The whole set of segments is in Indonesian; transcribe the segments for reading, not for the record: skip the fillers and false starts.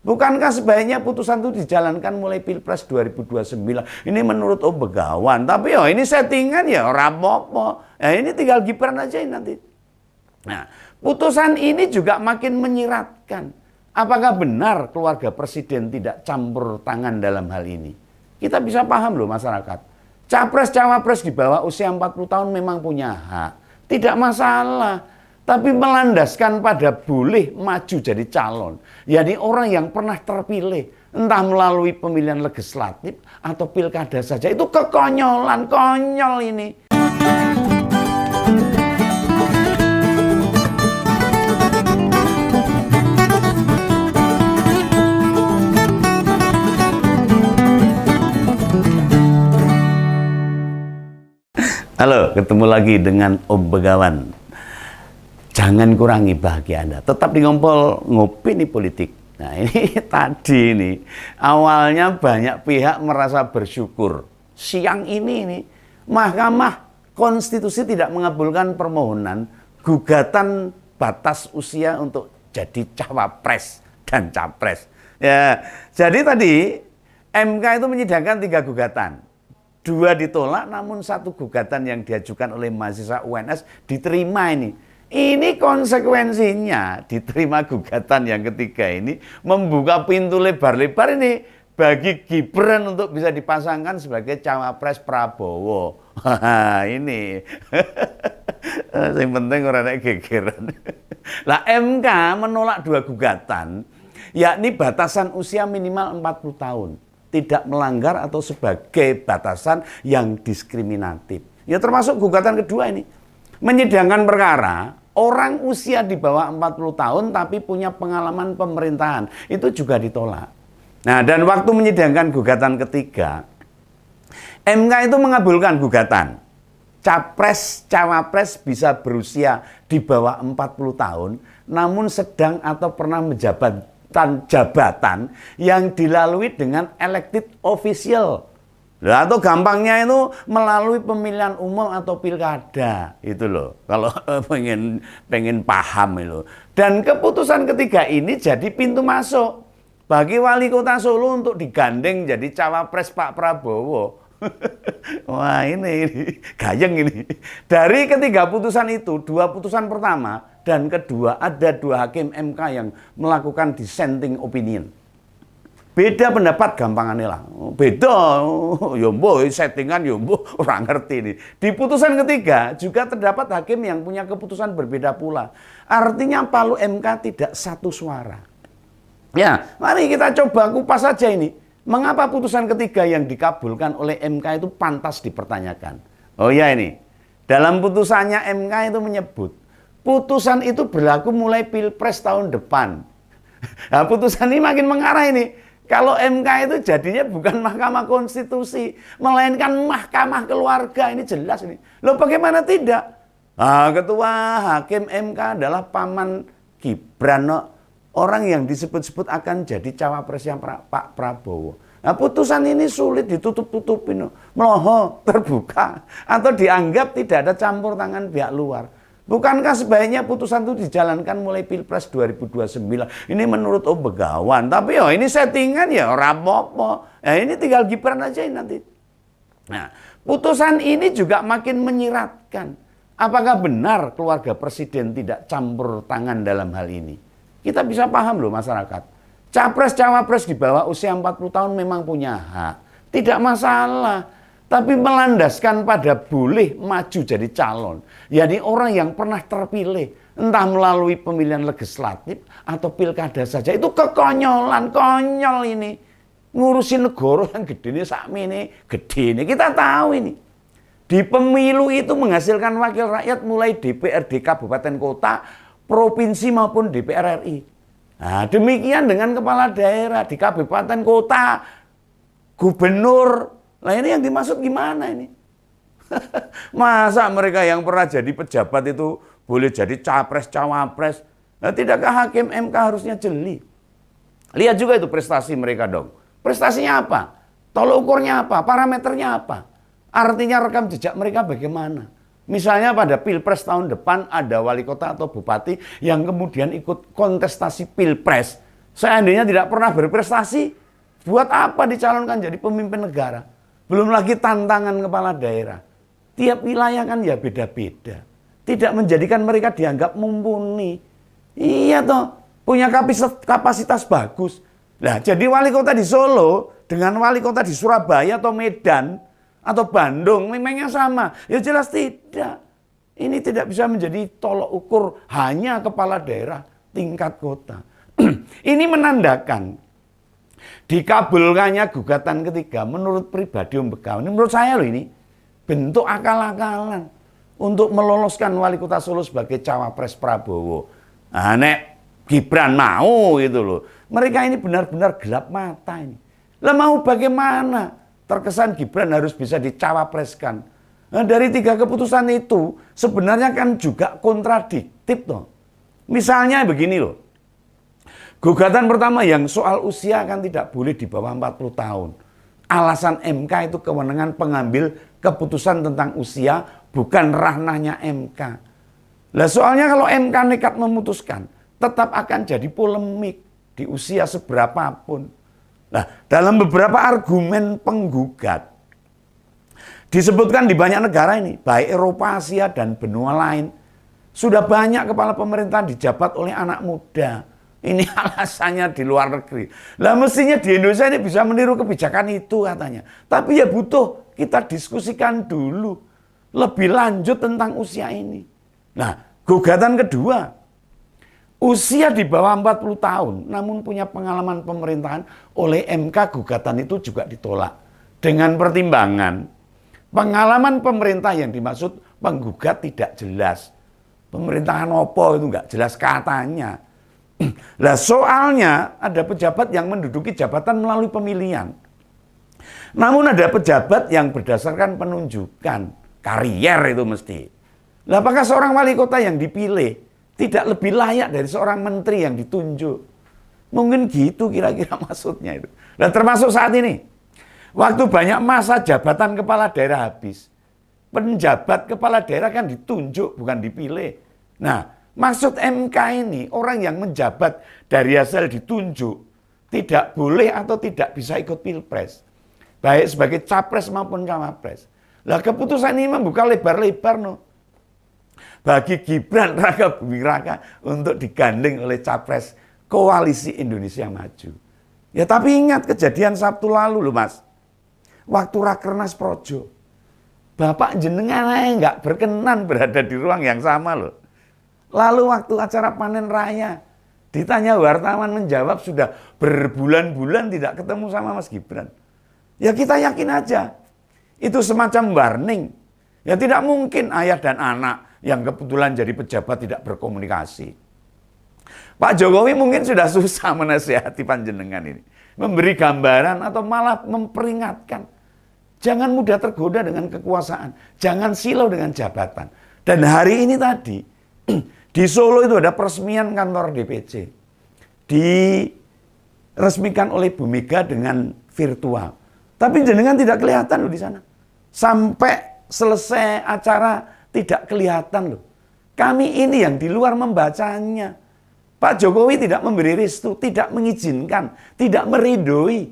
Bukankah sebaiknya putusan itu dijalankan mulai Pilpres 2029? Ini menurut Om Begawan. Tapi ini settingan ya orang apa-apa. Ya ini tinggal Gibran aja ini nanti. Nah, putusan ini juga makin menyiratkan. Apakah benar keluarga presiden tidak campur tangan dalam hal ini? Kita bisa paham loh masyarakat. Capres-cawapres di bawah usia 40 tahun memang punya hak. Tidak masalah. Tapi melandaskan pada boleh maju jadi calon. Jadi orang yang pernah terpilih. Entah melalui pemilihan legislatif atau pilkada saja. Itu kekonyolan, konyol ini. Halo, ketemu lagi dengan Om Begawan. Jangan kurangi bahagia Anda. Tetap di Ngompol Ngopini Politik. Nah ini tadi nih, awalnya banyak pihak merasa bersyukur. Siang ini Mahkamah Konstitusi tidak mengabulkan permohonan gugatan batas usia untuk jadi cawapres dan capres. Ya, jadi tadi MK itu menyidangkan 3 gugatan. 2 ditolak, namun 1 gugatan yang diajukan oleh mahasiswa UNS diterima ini. Ini konsekuensinya diterima gugatan yang ketiga ini membuka pintu lebar-lebar ini bagi Gibran untuk bisa dipasangkan sebagai cawapres Prabowo. Ini yang penting orang gegeran. Lah MK menolak 2 gugatan, yakni batasan usia minimal 40 tahun, tidak melanggar atau sebagai batasan yang diskriminatif. Ya termasuk gugatan kedua ini. Menyidangkan perkara orang usia di bawah 40 tahun tapi punya pengalaman pemerintahan. Itu juga ditolak. Nah, dan waktu menyidangkan gugatan ketiga, MK itu mengabulkan gugatan. Capres-cawapres bisa berusia di bawah 40 tahun, namun sedang atau pernah menjabat jabatan yang dilalui dengan elected official. Nah, atau gampangnya itu melalui pemilihan umum atau pilkada itu loh. Kalau pengen paham itu. Dan keputusan ketiga ini jadi pintu masuk bagi wali kota Solo untuk digandeng jadi cawapres Pak Prabowo. Wah ini gayeng ini. Dari ketiga putusan itu, 2 putusan pertama dan kedua ada 2 hakim MK yang melakukan dissenting opinion. Beda pendapat gampangannya lah. Beda, yombo settingan yombo orang ngerti nih. Di putusan ketiga juga terdapat hakim yang punya keputusan berbeda pula. Artinya palu MK tidak satu suara. Ya, mari kita coba kupas saja ini. Mengapa putusan ketiga yang dikabulkan oleh MK itu pantas dipertanyakan? Oh ya ini, dalam putusannya MK itu menyebut, putusan itu berlaku mulai Pilpres tahun depan. Nah, putusan ini makin mengarah ini. Kalau MK itu jadinya bukan Mahkamah Konstitusi, melainkan Mahkamah Keluarga, ini jelas ini. Loh bagaimana tidak? Nah, Ketua Hakim MK adalah paman Gibran, orang yang disebut-sebut akan jadi cawapresnya Pak Prabowo. Nah, putusan ini sulit ditutup-tutupin, meloho, terbuka, atau dianggap tidak ada campur tangan pihak luar. Bukankah sebaiknya putusan itu dijalankan mulai Pilpres 2029? Ini menurut Om Begawan. Tapi ini settingan ya orang apa-apa. Ya ini tinggal Gibran aja ini nanti. Nah, putusan ini juga makin menyiratkan. Apakah benar keluarga presiden tidak campur tangan dalam hal ini? Kita bisa paham loh masyarakat. Capres-cawapres di bawah usia 40 tahun memang punya hak. Tidak masalah. Tapi melandaskan pada boleh maju jadi calon. Jadi orang yang pernah terpilih. Entah melalui pemilihan legislatif atau pilkada saja. Itu kekonyolan, konyol ini. Ngurusin negara yang gede ini, sakmi ini, gede ini. Kita tahu ini. Di pemilu itu menghasilkan wakil rakyat mulai DPRD Kabupaten Kota, Provinsi maupun DPR RI. Nah, demikian dengan kepala daerah di Kabupaten Kota, Gubernur. Nah ini yang dimaksud gimana ini? Masa mereka yang pernah jadi pejabat itu boleh jadi capres, cawapres? Nah, tidakkah hakim MK harusnya jeli? Lihat juga itu prestasi mereka dong. Prestasinya apa? Tolok ukurnya apa? Parameternya apa? Artinya rekam jejak mereka bagaimana? Misalnya pada Pilpres tahun depan ada wali kota atau bupati yang kemudian ikut kontestasi Pilpres. Seandainya tidak pernah berprestasi, buat apa dicalonkan jadi pemimpin negara? Belum lagi tantangan kepala daerah. Tiap wilayah kan ya beda-beda. Tidak menjadikan mereka dianggap mumpuni. Iya toh, punya kapasitas bagus. Nah, jadi wali kota di Solo dengan wali kota di Surabaya atau Medan atau Bandung memangnya sama? Ya jelas tidak. Ini tidak bisa menjadi tolok ukur hanya kepala daerah tingkat kota. Ini menandakan dikabulkannya gugatan ketiga menurut pribadi Om Begawan. Ini menurut saya loh, ini bentuk akal-akalan untuk meloloskan wali kota Solo sebagai cawapres Prabowo. Nah, nek Gibran mau gitu loh. Mereka ini benar-benar gelap mata ini. Lah mau bagaimana? Terkesan Gibran harus bisa dicawapreskan. Nah, dari 3 keputusan itu sebenarnya kan juga kontradiktif toh. Misalnya begini loh. Gugatan pertama yang soal usia kan tidak boleh di bawah 40 tahun. Alasan MK itu kewenangan pengambil keputusan tentang usia, bukan ranahnya MK. Lah soalnya kalau MK nekat memutuskan, tetap akan jadi polemik di usia seberapapun. Nah, dalam beberapa argumen penggugat, disebutkan di banyak negara ini, baik Eropa, Asia, dan benua lain, sudah banyak kepala pemerintahan dijabat oleh anak muda. Ini alasannya di luar negeri. Lah mestinya di Indonesia ini bisa meniru kebijakan itu katanya. Tapi ya butuh kita diskusikan dulu lebih lanjut tentang usia ini. Nah, gugatan kedua, usia di bawah 40 tahun namun punya pengalaman pemerintahan oleh MK, gugatan itu juga ditolak. Dengan pertimbangan, pengalaman pemerintah yang dimaksud penggugat tidak jelas. Pemerintahan opo itu nggak jelas katanya. Lah soalnya ada pejabat yang menduduki jabatan melalui pemilihan. Namun ada pejabat yang berdasarkan penunjukan, karier itu mesti. Lah apakah seorang wali kota yang dipilih tidak lebih layak dari seorang menteri yang ditunjuk? Mungkin gitu kira-kira maksudnya itu. Dan termasuk saat ini, waktu banyak masa jabatan kepala daerah habis, penjabat kepala daerah kan ditunjuk bukan dipilih. Nah, maksud MK ini, orang yang menjabat dari hasil ditunjuk tidak boleh atau tidak bisa ikut pilpres, baik sebagai capres maupun cawapres. Lah keputusan ini membuka lebar-lebar bagi Gibran Raka Buming Raka untuk digandeng oleh capres Koalisi Indonesia Maju. Ya tapi ingat kejadian Sabtu lalu loh Mas, waktu Rakernas Projo, Bapak jenengan aja nggak berkenan berada di ruang yang sama loh. Lalu waktu acara panen raya, ditanya wartawan menjawab sudah berbulan-bulan tidak ketemu sama Mas Gibran. Ya kita yakin aja, itu semacam warning. Ya tidak mungkin ayah dan anak yang kebetulan jadi pejabat tidak berkomunikasi. Pak Jokowi mungkin sudah susah menasihati panjenengan ini. Memberi gambaran atau malah memperingatkan. Jangan mudah tergoda dengan kekuasaan. Jangan silau dengan jabatan. Dan hari ini tadi, di Solo itu ada peresmian kantor DPC. Diresmikan oleh Bu Mega dengan virtual. Tapi jenengan tidak kelihatan loh di sana. Sampai selesai acara tidak kelihatan loh. Kami ini yang di luar membacanya. Pak Jokowi tidak memberi restu, tidak mengizinkan, tidak meridoi.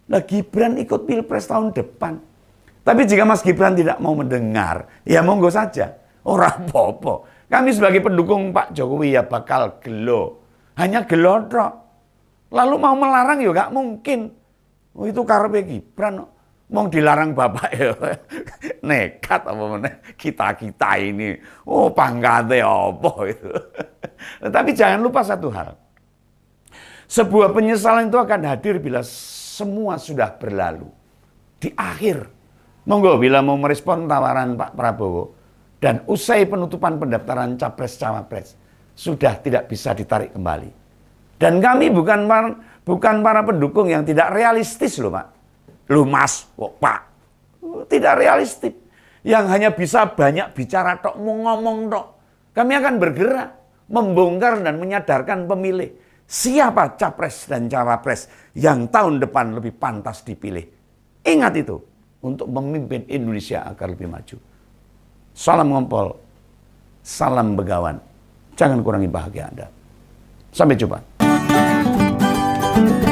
Nah Gibran ikut pilpres tahun depan. Tapi jika Mas Gibran tidak mau mendengar, ya monggo saja. Orang apa-apa. Kami sebagai pendukung Pak Jokowi ya bakal gelo. Hanya gelo tok. Lalu mau melarang ya gak mungkin. Oh, itu karepe Gibran. Mau dilarang bapak ya. Nekat apa mana kita-kita ini. Oh pangkatnya apa itu. Tapi jangan lupa satu hal. Sebuah penyesalan itu akan hadir bila semua sudah berlalu. Di akhir. Monggo bila mau merespon tawaran Pak Prabowo. Dan usai penutupan pendaftaran capres-cawapres sudah tidak bisa ditarik kembali. Dan kami bukan para pendukung yang tidak realistis loh Pak. Loh Mas, Pak. Tidak realistis. Yang hanya bisa banyak bicara tok, mau ngomong tok. Kami akan bergerak, membongkar dan menyadarkan pemilih. Siapa capres dan cawapres yang tahun depan lebih pantas dipilih. Ingat itu, untuk memimpin Indonesia agar lebih maju. Salam ngompol, salam begawan. Jangan kurangi bahagia Anda. Sampai jumpa. Thank you.